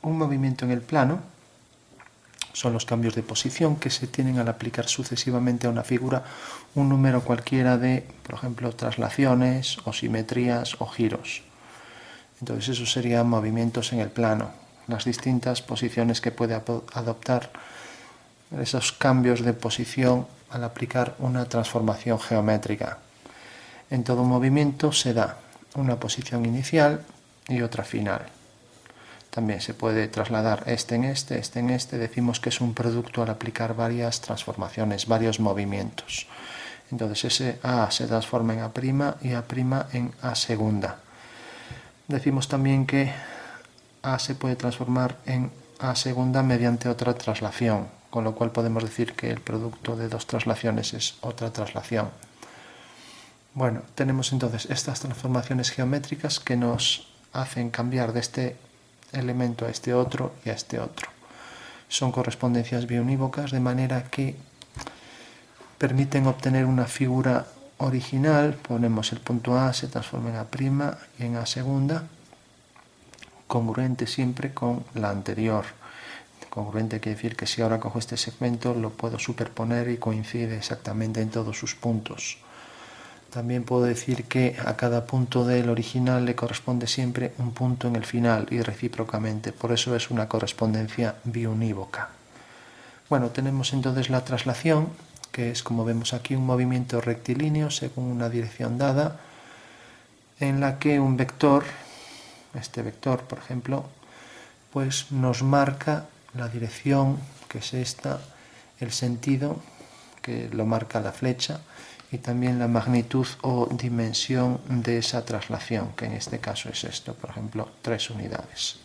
Un movimiento en el plano son los cambios de posición que se tienen al aplicar sucesivamente a una figura un número cualquiera de, por ejemplo, traslaciones o simetrías o giros. Entonces eso serían movimientos en el plano, las distintas posiciones que puede adoptar esos cambios de posición al aplicar una transformación geométrica. En todo movimiento se da una posición inicial y otra final. También se puede trasladar este en este, este en este. Decimos que es un producto al aplicar varias transformaciones, varios movimientos. Entonces ese A se transforma en A' y A' en A segunda. Decimos también que A se puede transformar en A segunda mediante otra traslación, con lo cual podemos decir que el producto de dos traslaciones es otra traslación. Bueno, tenemos entonces estas transformaciones geométricas que nos hacen cambiar de este elemento a este otro y a este otro. Son correspondencias biunívocas, de manera que permiten obtener una figura original. Ponemos el punto A, se transforma en A' y en A segunda, congruente siempre con la anterior. Congruente quiere decir que si ahora cojo este segmento lo puedo superponer y coincide exactamente en todos sus puntos. También puedo decir que a cada punto del original le corresponde siempre un punto en el final y recíprocamente. Por eso es una correspondencia biunívoca. Bueno, tenemos entonces la traslación, que es, como vemos aquí, un movimiento rectilíneo según una dirección dada, en la que un vector, este vector por ejemplo, pues nos marca la dirección, que es esta, el sentido, que lo marca la flecha, y también la magnitud o dimensión de esa traslación, que en este caso es esto, por ejemplo, 3 unidades.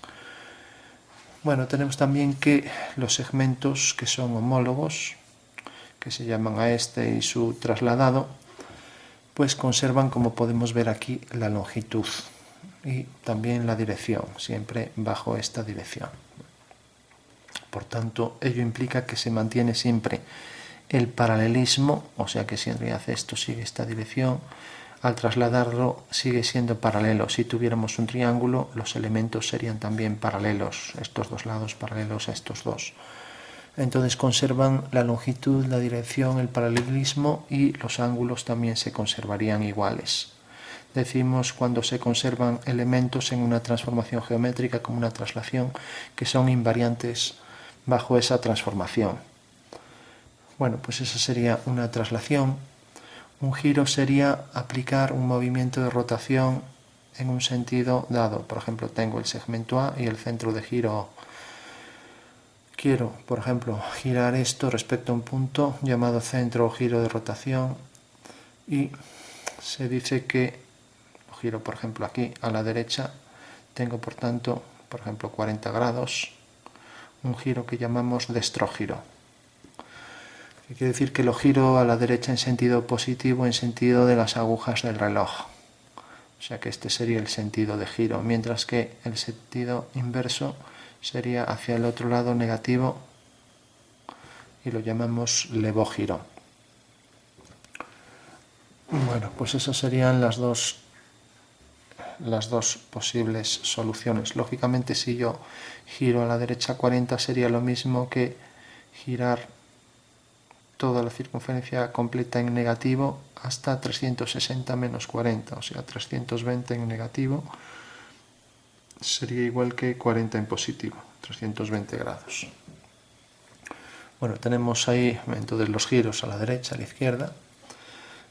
Bueno, tenemos también que los segmentos que son homólogos, que se llaman a este y su trasladado, pues conservan, como podemos ver aquí, la longitud y también la dirección, siempre bajo esta dirección. Por tanto, ello implica que se mantiene siempre el paralelismo, o sea que si en realidad esto sigue esta dirección, al trasladarlo sigue siendo paralelo. Si tuviéramos un triángulo, los elementos serían también paralelos, estos dos lados paralelos a estos dos. Entonces conservan la longitud, la dirección, el paralelismo, y los ángulos también se conservarían iguales. Decimos, cuando se conservan elementos en una transformación geométrica como una traslación, que son invariantes bajo esa transformación. Bueno, pues esa sería una traslación. Un giro sería aplicar un movimiento de rotación en un sentido dado. Por ejemplo, tengo el segmento A y el centro de giro O. Quiero, por ejemplo, girar esto respecto a un punto llamado centro o giro de rotación, y se dice que lo giro, por ejemplo, aquí a la derecha. Tengo, por tanto, por ejemplo, 40 grados, un giro que llamamos destrógiro. Quiere decir que lo giro a la derecha en sentido positivo, en sentido de las agujas del reloj. O sea que este sería el sentido de giro, mientras que el sentido inverso sería hacia el otro lado, negativo, y lo llamamos levógiro. Bueno, pues esas serían las dos posibles soluciones. Lógicamente, si yo giro a la derecha 40, sería lo mismo que girar toda la circunferencia completa en negativo hasta 360 menos 40, o sea, 320 en negativo sería igual que 40 en positivo, 320 grados. Bueno, tenemos ahí entonces los giros a la derecha, a la izquierda.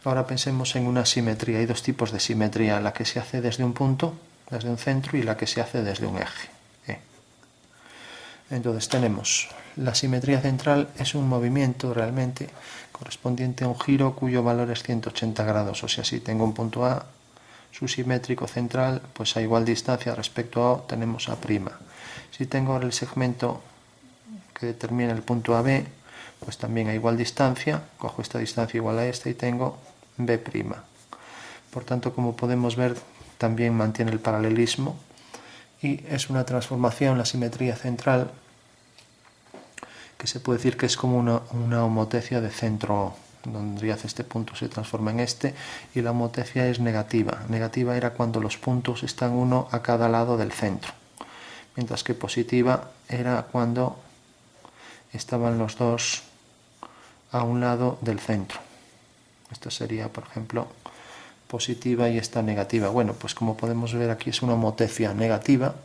Ahora pensemos en una simetría. Hay dos tipos de simetría: la que se hace desde un punto, desde un centro, y la que se hace desde un eje. Entonces tenemos la simetría central, es un movimiento realmente correspondiente a un giro cuyo valor es 180 grados. O sea, si tengo un punto A, su simétrico central, pues a igual distancia respecto a O tenemos A'. Si tengo ahora el segmento que determina el punto AB, pues también a igual distancia, cojo esta distancia igual a esta y tengo B'. Por tanto, como podemos ver, también mantiene el paralelismo y es una transformación, la simetría central, que se puede decir que es como una homotecia de centro O, donde este punto se transforma en este, y la homotecia es negativa. Negativa era cuando los puntos están uno a cada lado del centro, mientras que positiva era cuando estaban los dos a un lado del centro. Esta sería, por ejemplo, positiva y esta negativa. Bueno, pues como podemos ver aquí es una homotecia negativa,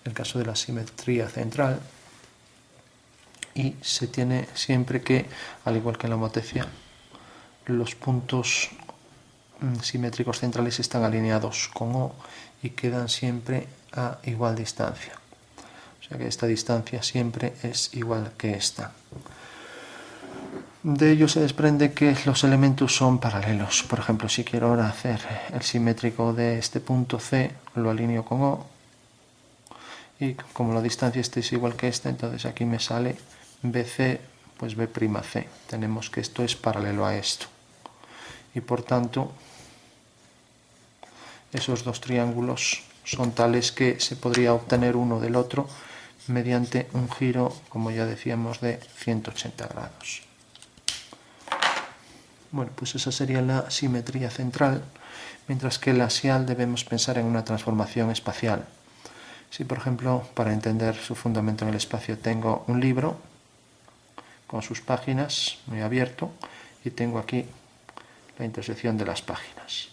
en el caso de la simetría central, y se tiene siempre que, al igual que en la homotecia, los puntos simétricos centrales están alineados con O y quedan siempre a igual distancia. O sea que esta distancia siempre es igual que esta. De ello se desprende que los elementos son paralelos. Por ejemplo, si quiero ahora hacer el simétrico de este punto C, lo alineo con O, y como la distancia este es igual que esta, entonces aquí me sale BC, pues B'C. Tenemos que esto es paralelo a esto. Y por tanto, esos dos triángulos son tales que se podría obtener uno del otro mediante un giro, como ya decíamos, de 180 grados. Bueno, pues esa sería la simetría central, mientras que la axial debemos pensar en una transformación espacial. Si, por ejemplo, para entender su fundamento en el espacio tengo un libro con sus páginas muy abierto y tengo aquí la intersección de las páginas.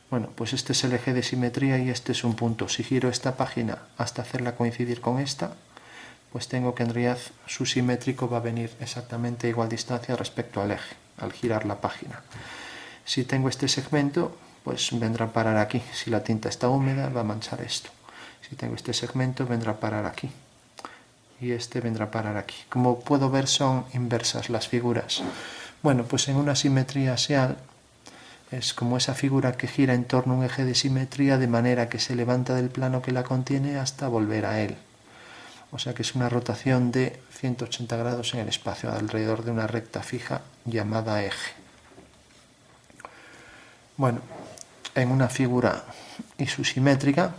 Bueno, pues este es el eje de simetría y este es un punto. Si giro esta página hasta hacerla coincidir con esta, pues tengo que en realidad su simétrico va a venir exactamente a igual distancia respecto al eje, al girar la página. Si tengo este segmento, pues vendrá a parar aquí. Si la tinta está húmeda, va a manchar esto. Si tengo este segmento, vendrá a parar aquí. Y este vendrá a parar aquí. Como puedo ver, son inversas las figuras. Bueno, pues en una simetría axial es como esa figura que gira en torno a un eje de simetría de manera que se levanta del plano que la contiene hasta volver a él. O sea que es una rotación de 180 grados en el espacio, alrededor de una recta fija llamada eje. Bueno, en una figura isosimétrica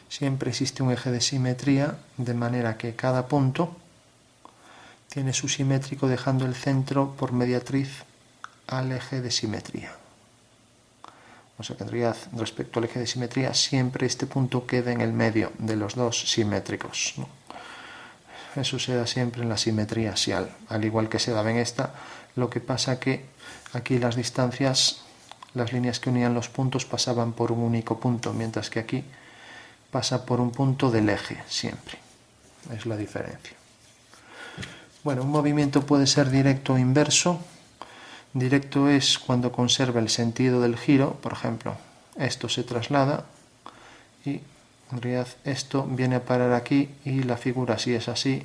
siempre existe un eje de simetría, de manera que cada punto tiene su simétrico dejando el centro por mediatriz al eje de simetría. O sea que en realidad, respecto al eje de simetría, siempre este punto queda en el medio de los dos simétricos, ¿no? Eso se da siempre en la simetría axial, al igual que se daba en esta. Lo que pasa que aquí las distancias, las líneas que unían los puntos pasaban por un único punto, mientras que aquí pasa por un punto del eje siempre. Es la diferencia. Bueno, un movimiento puede ser directo o inverso. Directo es cuando conserva el sentido del giro. Por ejemplo, esto se traslada y en realidad esto viene a parar aquí, y la figura, si es así,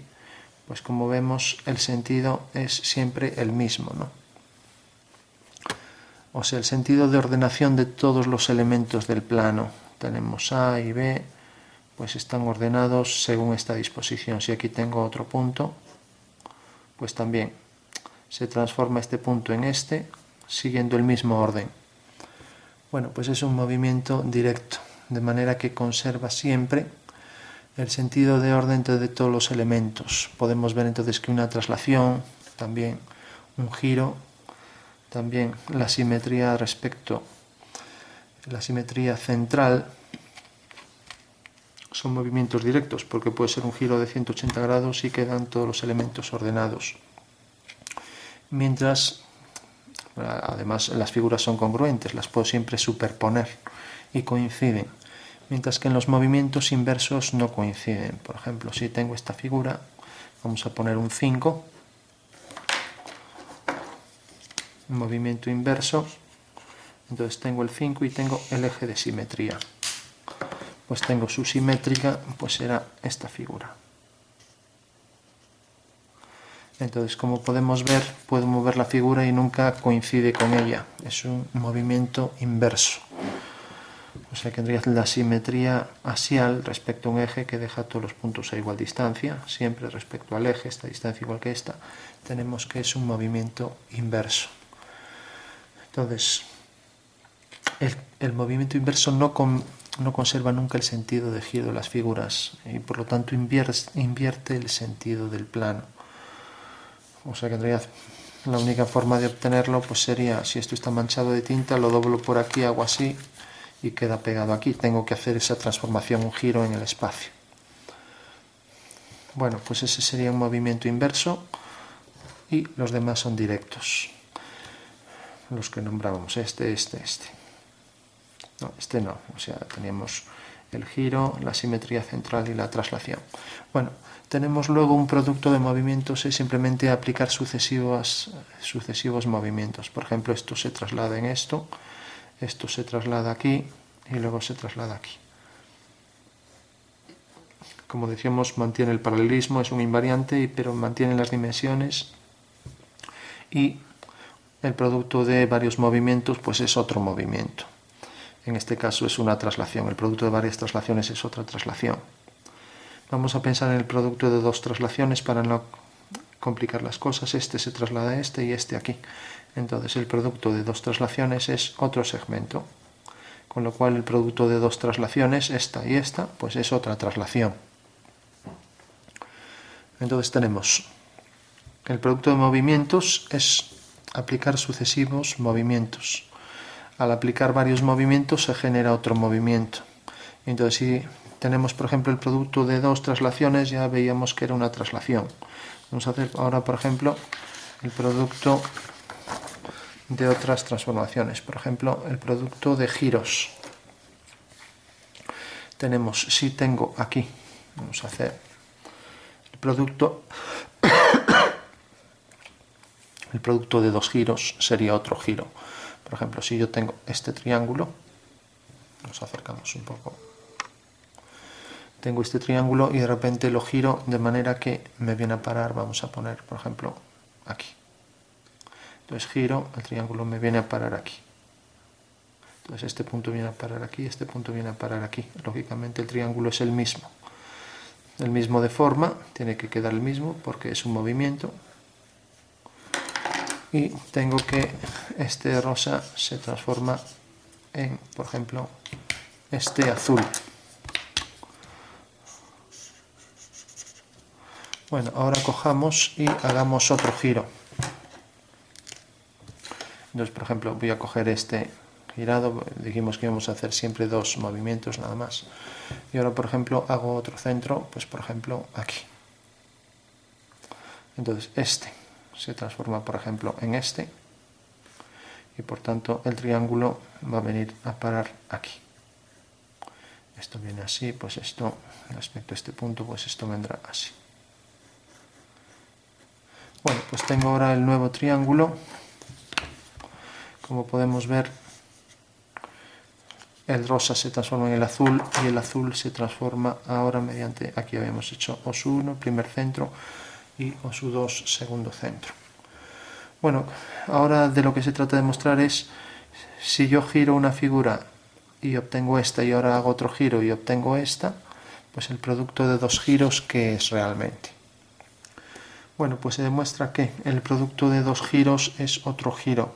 pues como vemos el sentido es siempre el mismo, ¿no? O sea, el sentido de ordenación de todos los elementos del plano. Tenemos A y B, pues están ordenados según esta disposición. Si aquí tengo otro punto, pues también se transforma este punto en este, siguiendo el mismo orden. Bueno, pues es un movimiento directo, de manera que conserva siempre el sentido de orden de todos los elementos. Podemos ver entonces que una traslación, también un giro, también la simetría respecto, la simetría central, son movimientos directos, porque puede ser un giro de 180 grados y quedan todos los elementos ordenados. Mientras, además, las figuras son congruentes, las puedo siempre superponer y coinciden. Mientras que en los movimientos inversos no coinciden. Por ejemplo, si tengo esta figura, vamos a poner un 5, un movimiento inverso, entonces tengo el 5 y tengo el eje de simetría. Pues tengo su simétrica, pues será esta figura. Entonces, como podemos ver, puedo mover la figura y nunca coincide con ella. Es un movimiento inverso. O sea que tendría la simetría axial respecto a un eje que deja todos los puntos a igual distancia, siempre respecto al eje, esta distancia igual que esta, tenemos que es un movimiento inverso. Entonces, el movimiento inverso no conserva nunca el sentido de giro de las figuras y por lo tanto invierte el sentido del plano. O sea que en realidad la única forma de obtenerlo pues sería, si esto está manchado de tinta, lo doblo por aquí, hago así y queda pegado aquí. Tengo que hacer esa transformación, un giro en el espacio. Bueno, pues ese sería un movimiento inverso y los demás son directos. Los que nombrábamos, este. No, este no, o sea, teníamos el giro, la simetría central y la traslación. Bueno, tenemos luego un producto de movimientos, es simplemente aplicar sucesivos movimientos. Por ejemplo, esto se traslada en esto se traslada aquí y luego se traslada aquí. Como decíamos, mantiene el paralelismo, es un invariante, pero mantiene las dimensiones, y el producto de varios movimientos pues es otro movimiento. En este caso es una traslación, el producto de varias traslaciones es otra traslación. Vamos a pensar en el producto de dos traslaciones para no complicar las cosas. Este se traslada a este y este aquí. Entonces el producto de dos traslaciones es otro segmento. Con lo cual el producto de dos traslaciones, esta y esta, pues es otra traslación. Entonces tenemos el producto de movimientos es aplicar sucesivos movimientos. Al aplicar varios movimientos se genera otro movimiento. Entonces si tenemos, por ejemplo, el producto de dos traslaciones, ya veíamos que era una traslación. Vamos a hacer ahora, por ejemplo, el producto de otras transformaciones. Por ejemplo, el producto de giros. Tenemos, si tengo aquí, vamos a hacer el producto de dos giros, sería otro giro. Por ejemplo, si yo tengo este triángulo, nos acercamos un poco, tengo este triángulo y de repente lo giro de manera que me viene a parar, vamos a poner, por ejemplo, aquí. Entonces giro, el triángulo me viene a parar aquí. Entonces este punto viene a parar aquí, este punto viene a parar aquí. Lógicamente el triángulo es el mismo de forma, tiene que quedar el mismo porque es un movimiento. Y tengo que este rosa se transforma en, por ejemplo, este azul. Bueno, ahora cojamos y hagamos otro giro. Entonces, por ejemplo, voy a coger este girado, dijimos que íbamos a hacer siempre dos movimientos nada más. Y ahora, por ejemplo, hago otro centro, pues por ejemplo, aquí. Entonces, este se transforma, por ejemplo, en este. Y por tanto, el triángulo va a venir a parar aquí. Esto viene así, pues esto, respecto a este punto, pues esto vendrá así. Bueno, pues tengo ahora el nuevo triángulo. Como podemos ver, el rosa se transforma en el azul y el azul se transforma ahora mediante, aquí habíamos hecho OSU1, primer centro, y OSU2, segundo centro. Bueno, ahora de lo que se trata de mostrar es, si yo giro una figura y obtengo esta y ahora hago otro giro y obtengo esta, pues el producto de dos giros, ¿qué es realmente? Bueno, pues se demuestra que el producto de dos giros es otro giro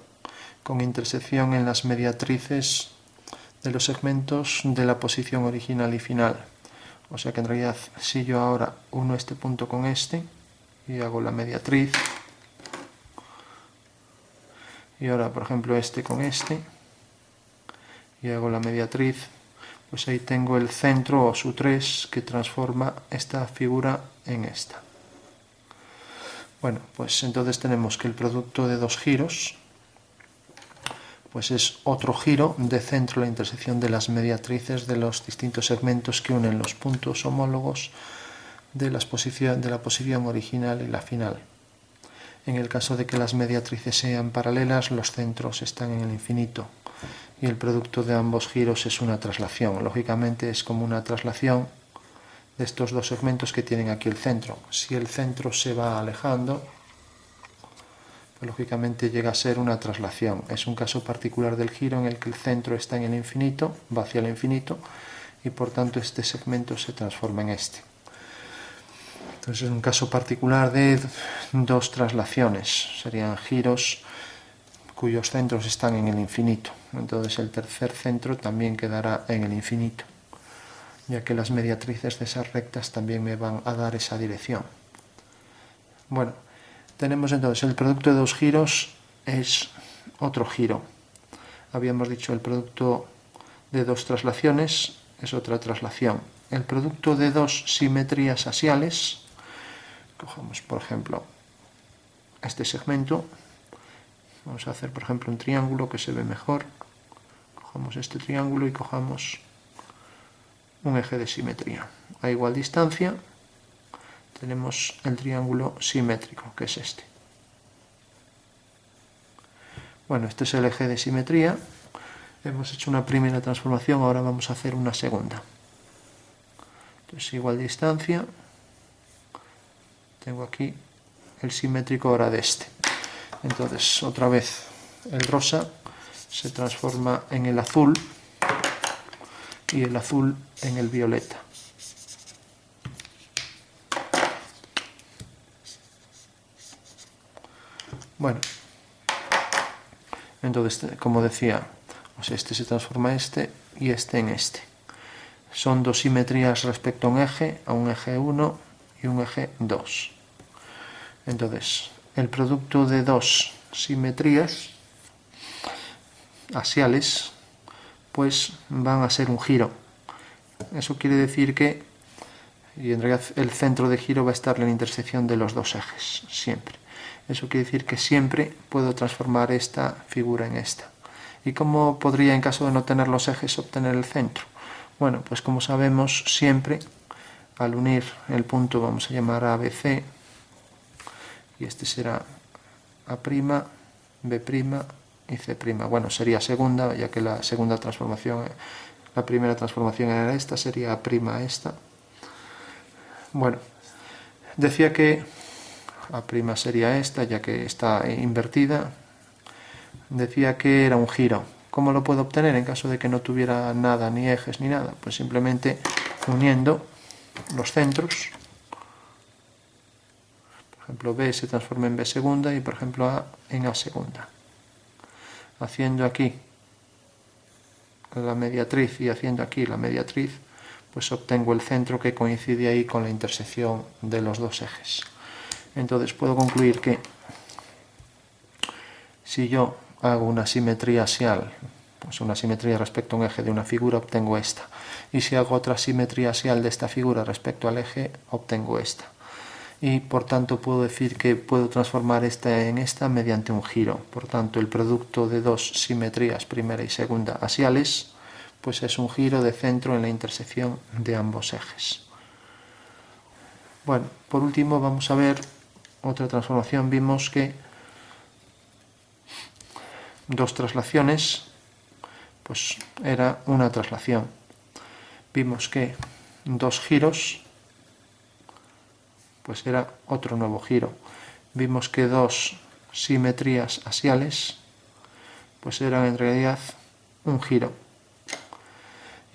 con intersección en las mediatrices de los segmentos de la posición original y final. O sea que en realidad si yo ahora uno este punto con este y hago la mediatriz, y ahora por ejemplo este con este y hago la mediatriz, pues ahí tengo el centro OSU3 que transforma esta figura en esta. Bueno, pues entonces tenemos que el producto de dos giros pues es otro giro de centro a la intersección de las mediatrices de los distintos segmentos que unen los puntos homólogos de la posición original y la final. En el caso de que las mediatrices sean paralelas, los centros están en el infinito y el producto de ambos giros es una traslación. Lógicamente es como una traslación de estos dos segmentos que tienen aquí el centro. Si el centro se va alejando, pues lógicamente llega a ser una traslación. Es un caso particular del giro en el que el centro está en el infinito, va hacia el infinito, y por tanto este segmento se transforma en este. Entonces es un caso particular de dos traslaciones. Serían giros cuyos centros están en el infinito. Entonces el tercer centro también quedará en el infinito, ya que las mediatrices de esas rectas también me van a dar esa dirección. Bueno, tenemos entonces el producto de dos giros es otro giro. Habíamos dicho el producto de dos traslaciones es otra traslación. El producto de dos simetrías axiales Cogemos, por ejemplo, este segmento. Vamos a hacer, por ejemplo, un triángulo que se ve mejor. Cogemos este triángulo y cojamos un eje de simetría. A igual distancia tenemos el triángulo simétrico, que es este. Bueno, este es el eje de simetría. Hemos hecho una primera transformación, ahora vamos a hacer una segunda. Entonces, igual distancia. Tengo aquí el simétrico ahora de este. Entonces, otra vez, el rosa se transforma en el azul y el azul en el violeta. Bueno, entonces, como decía, pues este se transforma y este en este. Son dos simetrías respecto a un eje 1 y un eje 2. Entonces, el producto de dos simetrías axiales pues van a ser un giro. Eso quiere decir que, y en realidad el centro de giro va a estar en la intersección de los dos ejes, siempre. Eso quiere decir que siempre puedo transformar esta figura en esta. ¿Y cómo podría, en caso de no tener los ejes, obtener el centro? Bueno, pues como sabemos, siempre al unir el punto vamos a llamar ABC, y este será A', B' y C'. Bueno, sería segunda, ya que la segunda transformación, la primera transformación era esta, sería A' esta. Bueno, decía que A' sería esta, ya que está invertida. Decía que era un giro. ¿Cómo lo puedo obtener en caso de que no tuviera nada, ni ejes, ni nada? Pues simplemente uniendo los centros. Por ejemplo, B se transforma en B segunda y, por ejemplo, A en A segunda. Haciendo aquí la mediatriz y haciendo aquí la mediatriz, pues obtengo el centro que coincide ahí con la intersección de los dos ejes. Entonces puedo concluir que si yo hago una simetría axial, pues una simetría respecto a un eje de una figura, obtengo esta. Y si hago otra simetría axial de esta figura respecto al eje, obtengo esta. Y por tanto puedo decir que puedo transformar esta en esta mediante un giro. Por tanto, el producto de dos simetrías, primera y segunda axiales, pues es un giro de centro en la intersección de ambos ejes. Bueno, por último vamos a ver otra transformación. Vimos que dos traslaciones, pues era una traslación. Vimos que dos giros, pues era otro nuevo giro. Vimos que dos simetrías axiales, pues eran en realidad un giro.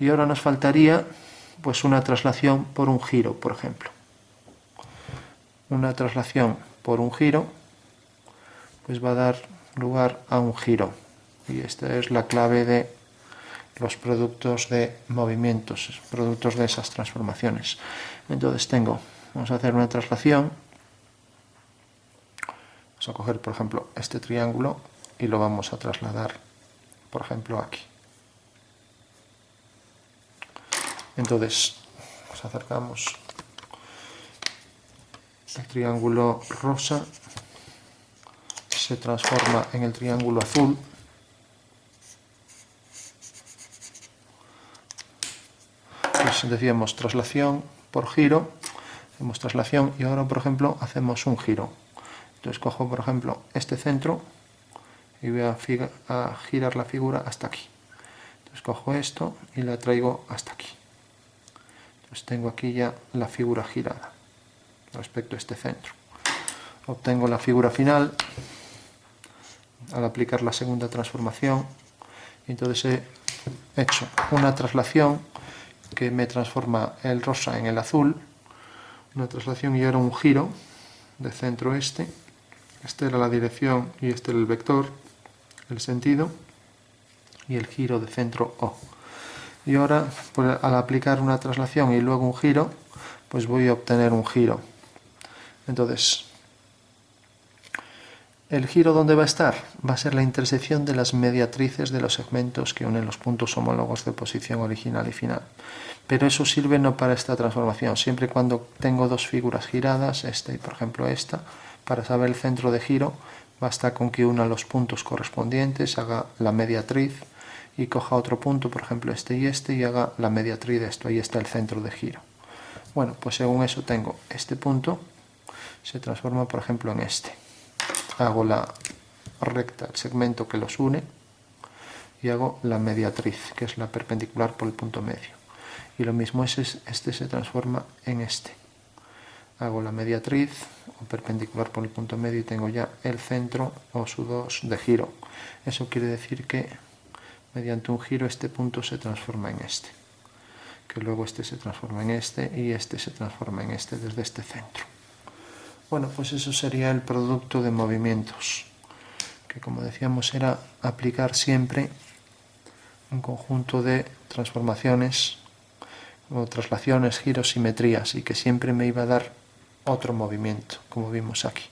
Y ahora nos faltaría pues una traslación por un giro, por ejemplo. Una traslación por un giro pues va a dar lugar a un giro. Y esta es la clave de los productos de movimientos, productos de esas transformaciones. Entonces vamos a hacer una traslación. Vamos a coger, por ejemplo, este triángulo y lo vamos a trasladar, por ejemplo, aquí. Entonces, nos acercamos el triángulo rosa, se transforma en el triángulo azul. Pues decíamos traslación por giro, hacemos traslación y ahora, por ejemplo, hacemos un giro. Entonces cojo, por ejemplo, este centro y voy a girar la figura hasta aquí. Entonces cojo esto y la traigo hasta aquí. Entonces tengo aquí ya la figura girada respecto a este centro. Obtengo la figura final al aplicar la segunda transformación. Y entonces he hecho una traslación que me transforma el rosa en el azul, una traslación y ahora un giro de centro este. Esta era la dirección y este era el vector, el sentido, y el giro de centro O. Y ahora, pues, al aplicar una traslación y luego un giro, pues voy a obtener un giro. Entonces, ¿El giro dónde va a estar? Va a ser la intersección de las mediatrices de los segmentos que unen los puntos homólogos de posición original y final. Pero eso sirve no para esta transformación, siempre y cuando tengo dos figuras giradas, esta y por ejemplo esta, para saber el centro de giro, basta con que una los puntos correspondientes, haga la mediatriz y coja otro punto, por ejemplo este, y haga la mediatriz de esto, ahí está el centro de giro. Bueno, pues según eso tengo este punto, se transforma por ejemplo en este. Hago la recta, el segmento que los une, y hago la mediatriz, que es la perpendicular por el punto medio. Y lo mismo es este se transforma en este. Hago la mediatriz o perpendicular por el punto medio y tengo ya el centro o su 2 de giro. Eso quiere decir que mediante un giro este punto se transforma en este. Que luego este se transforma en este y este se transforma en este desde este centro. Bueno, pues eso sería el producto de movimientos, que como decíamos era aplicar siempre un conjunto de transformaciones o traslaciones, giros, simetrías, y que siempre me iba a dar otro movimiento, como vimos aquí.